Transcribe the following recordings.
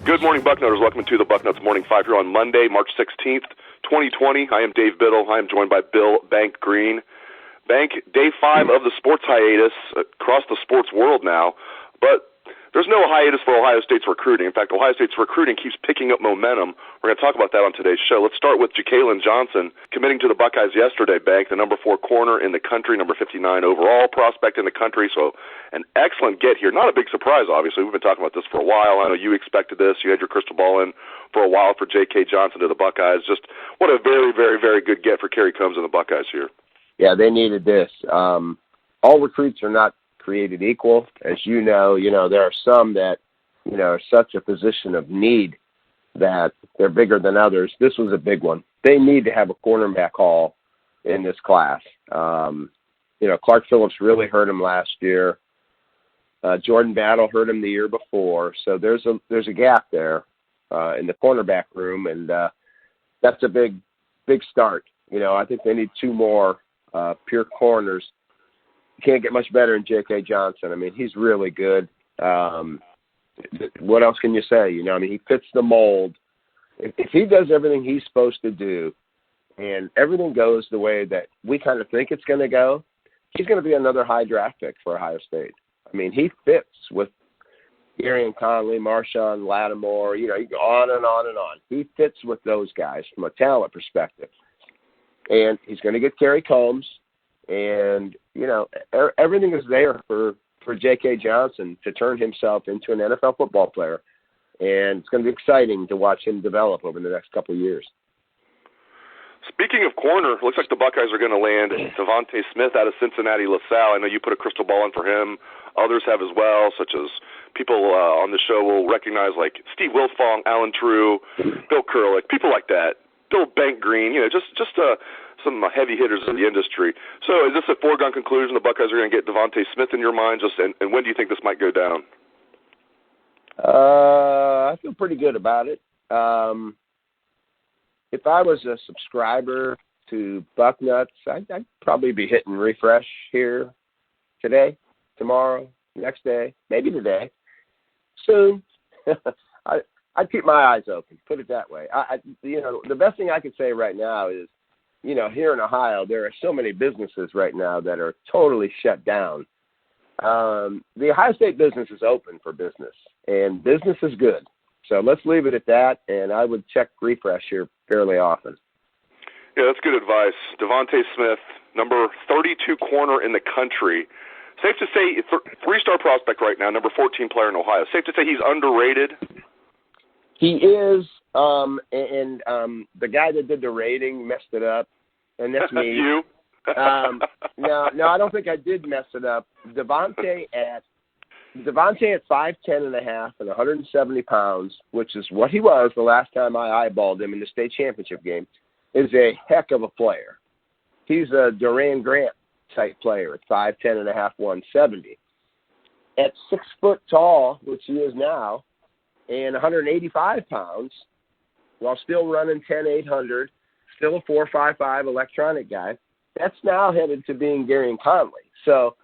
Good morning, Bucknutters. Welcome to the Bucknuts Morning Five here on Monday, March 16th, 2020. I am Dave Biddle. I am joined by Bill Bank Greene. Bank, day 5 of the sports hiatus across the sports world now, but there's no hiatus for Ohio State's recruiting. In fact, Ohio State's recruiting keeps picking up momentum. We're going to talk about that on today's show. Let's start with Jakailin Johnson committing to the Buckeyes yesterday, Bank, the number 4 corner in the country, number 59 overall prospect in the country. So an excellent get here. Not a big surprise, obviously. We've been talking about this for a while. I know you expected this. You had your crystal ball in for a while for J.K. Johnson to the Buckeyes. Just what a very, very, very good get for Kerry Combs and the Buckeyes here. Yeah, they needed this. All recruits are not created equal. As you know, there are some that, are such a position of need that they're bigger than others. This was a big one. They need to have a cornerback haul in this class. Clark Phillips really hurt him last year. Jordan Battle hurt him the year before. So there's a gap there in the cornerback room, and that's a big start. I think they need 2 more pure corners. You can't get much better than J.K. Johnson. I mean, he's really good. What else can you say? He fits the mold. If he does everything he's supposed to do and everything goes the way that we kind of think it's going to go, he's going to be another high draft pick for Ohio State. I mean, he fits with Gary and Conley, Marshawn, Lattimore, you go on and on and on. He fits with those guys from a talent perspective. And he's going to get Kerry Combs. And, everything is there for J.K. Johnson to turn himself into an NFL football player. And it's going to be exciting to watch him develop over the next couple of years. Speaking of corner, looks like the Buckeyes are going to land Devonta Smith out of Cincinnati LaSalle. I know you put a crystal ball in for him. Others have as well, such as people on the show will recognize like Steve Wilfong, Alan True, Bill Kurlick, people like that. Bill Bank Greene, just some heavy hitters in the industry. So is this a foregone conclusion the Buckeyes are going to get Devonta Smith in your mind? And when do you think this might go down? I feel pretty good about it. If I was a subscriber to Bucknuts, I'd probably be hitting refresh here today, tomorrow, next day, maybe today, soon. I'd keep my eyes open, put it that way. The best thing I could say right now is, here in Ohio, there are so many businesses right now that are totally shut down. The Ohio State business is open for business, and business is good. So let's leave it at that, and I would check refresh here fairly often. Yeah, that's good advice. Devonta Smith, number 32 corner in the country. Safe to say, 3-star prospect right now, number 14 player in Ohio. Safe to say he's underrated? He is, and the guy that did the rating messed it up, and that's me. You? No, I don't think I did mess it up. Devante at 5'10 and a half and 170 pounds, which is what he was the last time I eyeballed him in the state championship game, is a heck of a player. He's a Duran Grant type player at 5'10 and a half, 170. At 6 foot tall, which he is now, and 185 pounds, while still running 10-800, still a 4.55 electronic guy, that's now headed to being Gary and Conley. So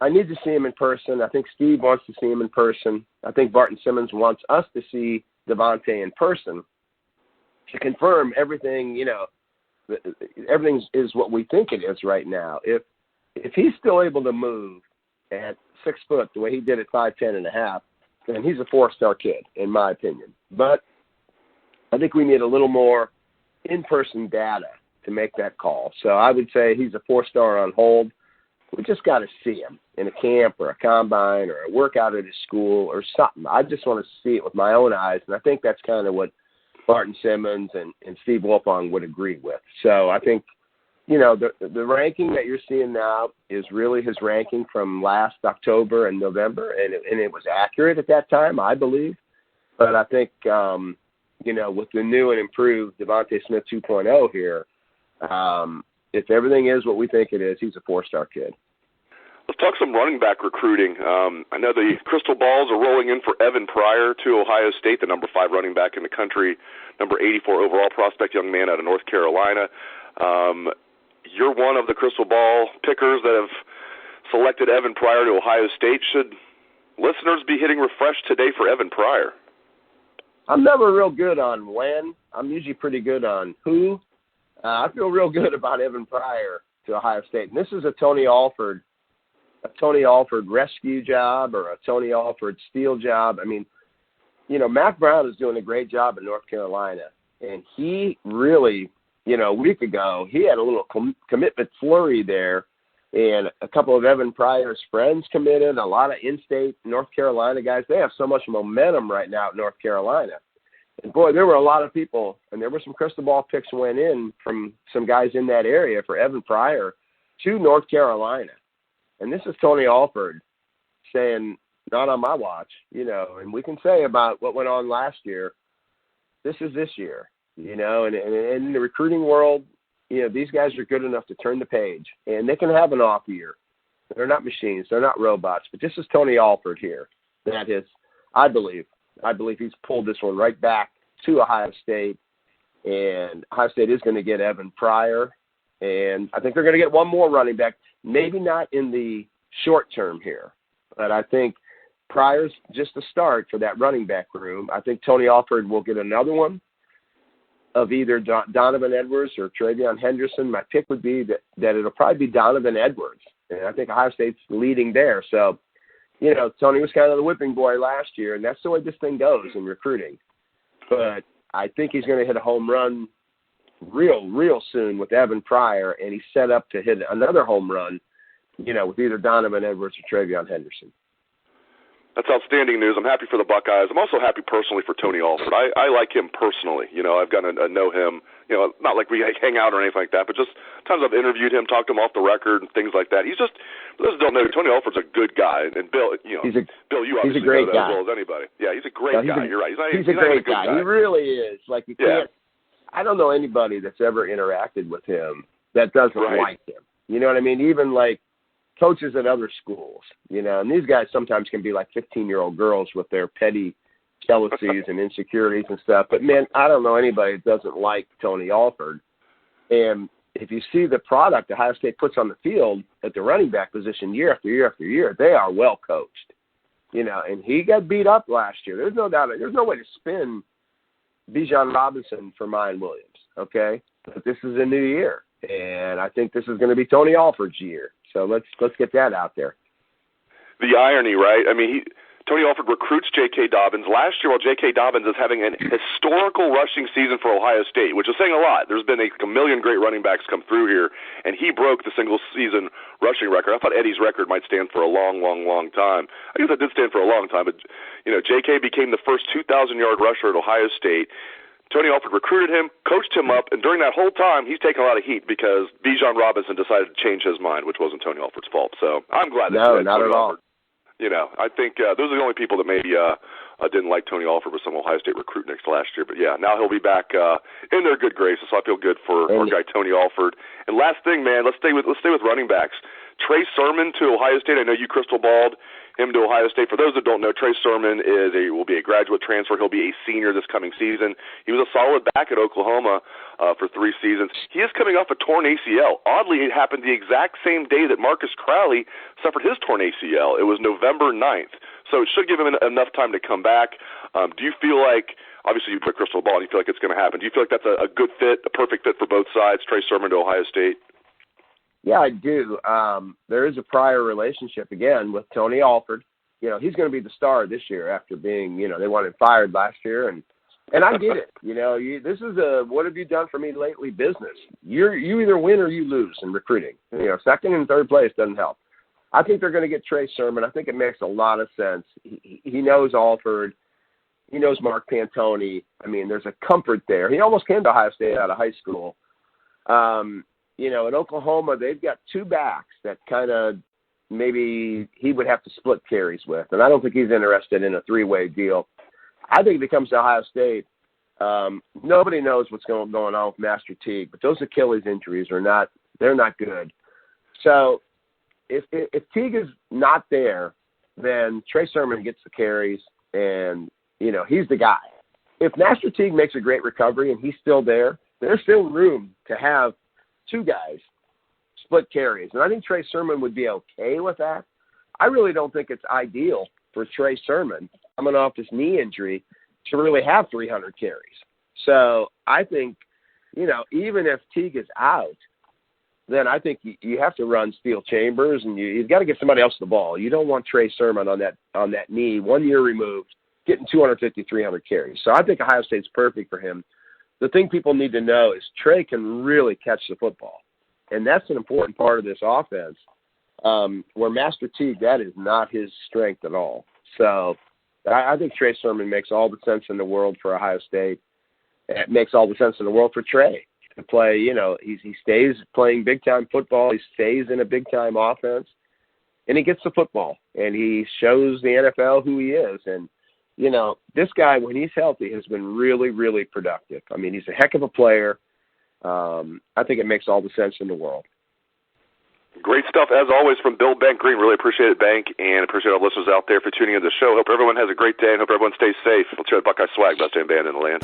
I need to see him in person. I think Steve wants to see him in person. I think Barton Simmons wants us to see Devontae in person to confirm everything, everything is what we think it is right now. If he's still able to move at 6 foot the way he did at 5'10 and a half, then he's a 4-star kid, in my opinion. But I think we need a little more in-person data to make that call. So I would say he's a 4-star on hold. We just got to see him in a camp or a combine or a workout at his school or something. I just want to see it with my own eyes, and I think that's kind of what Barton Simmons and Steve Wilfong would agree with. So I think, the ranking that you're seeing now is really his ranking from last October and November, and it was accurate at that time, I believe. But I think, with the new and improved Devonta Smith 2.0 here, if everything is what we think it is, he's a 4-star kid. Let's talk some running back recruiting. I know the crystal balls are rolling in for Evan Pryor to Ohio State, the number 5 running back in the country, number 84 overall prospect, young man out of North Carolina. You're one of the crystal ball pickers that have selected Evan Pryor to Ohio State. Should listeners be hitting refresh today for Evan Pryor? I'm never real good on when. I'm usually pretty good on who. I feel real good about Evan Pryor to Ohio State. And this is a Tony Alford rescue job or a Tony Alford steal job. I mean, Matt Brown is doing a great job in North Carolina. And he really, a week ago, he had a little commitment flurry there. And a couple of Evan Pryor's friends committed, a lot of in-state North Carolina guys. They have so much momentum right now at North Carolina. And, boy, there were a lot of people, and there were some crystal ball picks went in from some guys in that area for Evan Pryor to North Carolina. And this is Tony Alford saying, not on my watch, and we can say about what went on last year, this is this year, and in the recruiting world, these guys are good enough to turn the page, and they can have an off year. They're not machines. They're not robots. But this is Tony Alford here. That is, I believe he's pulled this one right back to Ohio State, and Ohio State is going to get Evan Pryor, and I think they're going to get one more running back, maybe not in the short term here, but I think Pryor's just a start for that running back room. I think Tony Alford will get another one of either Donovan Edwards or Travion Henderson. My pick would be that it'll probably be Donovan Edwards, and I think Ohio State's leading there. So, Tony was kind of the whipping boy last year, and that's the way this thing goes in recruiting. But I think he's going to hit a home run real soon with Evan Pryor, and he's set up to hit another home run, with either Donovan Edwards or Travion Henderson. That's outstanding news. I'm happy for the Buckeyes. I'm also happy personally for Tony Alford. I like him personally. I've gotten to know him, not like we hang out or anything like that, but just times I've interviewed him, talked to him off the record and things like that. He's just, those don't know, Tony Alford's a good guy. And Bill, Bill, you obviously know that as well as anybody. Yeah, he's a great guy. You're right. He's a great guy. He really is. Like, you can't, I don't know anybody that's ever interacted with him that doesn't like him. You know what I mean? Even like coaches at other schools, and these guys sometimes can be like 15-year-old girls with their petty jealousies and insecurities and stuff. But, man, I don't know anybody that doesn't like Tony Alford. And if you see the product Ohio State puts on the field at the running back position year after year after year, they are well coached. And he got beat up last year. There's no doubt. There's no way to spin Bijan Robinson for Mayan Williams, okay? But this is a new year, and I think this is going to be Tony Alford's year. So let's get that out there. The irony, right? I mean, Tony Alford recruits J.K. Dobbins. Last year, while J.K. Dobbins is having an historical rushing season for Ohio State, which is saying a lot. There's been a million great running backs come through here, and he broke the single-season rushing record. I thought Eddie's record might stand for a long, long, long time. I guess it did stand for a long time, but, J.K. became the first 2,000-yard rusher at Ohio State. Tony Alford recruited him, coached him up, and during that whole time, he's taken a lot of heat because Bijan Robinson decided to change his mind, which wasn't Tony Alford's fault. So I'm glad that not Tony at all. Alford, I think those are the only people that maybe didn't like Tony Alford with some Ohio State recruit next last year. But, yeah, now he'll be back in their good graces, so I feel good for our guy Tony Alford. And last thing, man, let's stay with running backs. Trey Sermon to Ohio State. I know you crystal balled him to Ohio State. For those that don't know, Trey Sermon will be a graduate transfer. He'll be a senior this coming season. He was a solid back at Oklahoma for 3 seasons. He is coming off a torn ACL. Oddly, it happened the exact same day that Marcus Crowley suffered his torn ACL. It was November 9th. So it should give him enough time to come back. Do you feel like, obviously you put crystal ball, and you feel like it's going to happen. Do you feel like that's a good fit, a perfect fit for both sides, Trey Sermon to Ohio State? Yeah, I do. There is a prior relationship, again, with Tony Alford. He's going to be the star this year after being, they wanted him fired last year. And I get it. This is what have you done for me lately business. You either win or you lose in recruiting. Second and third place doesn't help. I think they're going to get Trey Sermon. I think it makes a lot of sense. He knows Alford. He knows Mark Pantoni. I mean, there's a comfort there. He almost came to Ohio State out of high school. In Oklahoma, they've got 2 backs that kind of maybe he would have to split carries with. And I don't think he's interested in a 3-way deal. I think if he comes to Ohio State, Nobody knows what's going on with Master Teague, but those Achilles injuries they're not good. So if Teague is not there, then Trey Sermon gets the carries, and, he's the guy. If Master Teague makes a great recovery and he's still there, there's still room to have two guys split carries. And I think Trey Sermon would be okay with that. I really don't think it's ideal for Trey Sermon, coming off this knee injury, to really have 300 carries. So I think, even if Teague is out, then I think you have to run Steel Chambers, and you've got to get somebody else the ball. You don't want Trey Sermon on that knee, 1 year removed, getting 250, 300 carries. So I think Ohio State's perfect for him. The thing people need to know is Trey can really catch the football, and that's an important part of this offense, where Master Teague, that is not his strength at all. So I think Trey Sermon makes all the sense in the world for Ohio State. It makes all the sense in the world for Trey to play. He stays playing big-time football. He stays in a big-time offense, and he gets the football, and he shows the NFL who he is. And, this guy, when he's healthy, has been really, really productive. I mean, he's a heck of a player. I think it makes all the sense in the world. Great stuff, as always, from Bill Bank Greene. Really appreciate it, Bank, and appreciate all listeners out there for tuning in to the show. Hope everyone has a great day, and hope everyone stays safe. Let's hear the Buckeye swag, best damn band in the land.